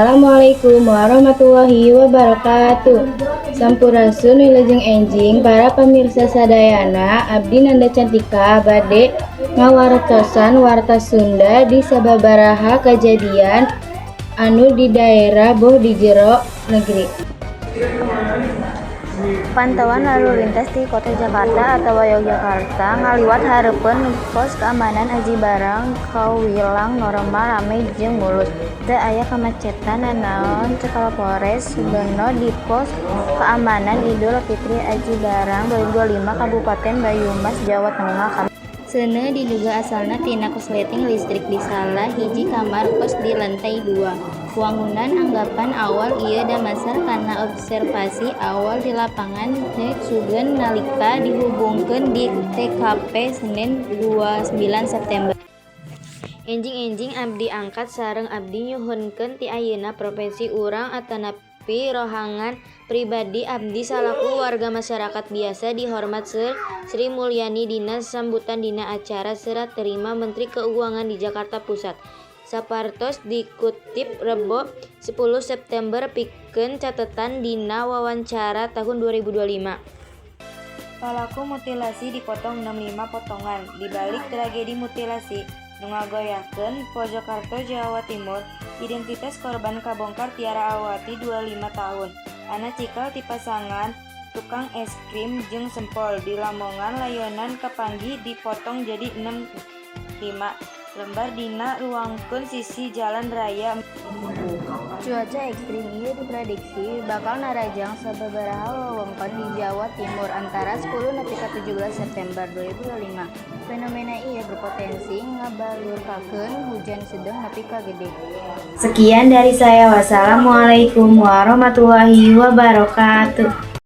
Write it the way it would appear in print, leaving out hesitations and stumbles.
Assalamualaikum warahmatullahi wabarakatuh. Sampurasun wilujeng enjing para pemirsa sadayana, abdi Nanda Cantika bade ngawartosan warta Sunda di sababaraha kajadian anu di daerah Boh di jero negeri. Pantauan lalu lintas di Kota Jakarta atau Yogyakarta ngaliwat hareupeun pos keamanan Aji Barang kawilang normal rame jeung mulus. Teu aya kamacetan nanaon cek Kapolres Sudono di pos keamanan Idul Fitri Aji Barang 2025 Kabupaten Banyumas, Jawa Tengah. Seuneu diduga asalna tina korsleting listrik di salah hiji kamar kos di lantai 2. Wangunan anggapan awal ieu damasar kana observasi awal di lapangan sugeun nalika dihubungkeun di TKP Senin 29 September. Enjing-enjing abdi angkat sareng abdi nyuhunkeun ti ayeuna profesi urang atanapi rohangan pribadi abdi salaku warga masyarakat biasa dihormat Sri Mulyani dina sambutan dina acara serah terima Menteri Keuangan di Jakarta Pusat. Sapartos dikutip Rebo 10 September pikeun catetan dina wawancara tahun 2025. Pelaku mutilasi dipotong 65 potongan. Di balik tragedi mutilasi nu ngagoyahkeun Pojokarto Jawa Timur, identitas korban kabongkar Tiara Awati 25 tahun. Anak cikal ti pasangan tukang es krim jeung sempol di Lamongan layonan kapanggih dipotong jadi 65 lembar dina ruangkeun sisi jalan raya. Cuaca ekstrim ieu diprediksi bakal narajang sababaraha wewengkon di Jawa Timur antara 10 nepi ka 17 September 2025. Fenomena ieu berpotensi ngabalurkakeun hujan sedang nepi ka gede. Sekian dari saya. Wassalamualaikum warahmatullahi wabarakatuh.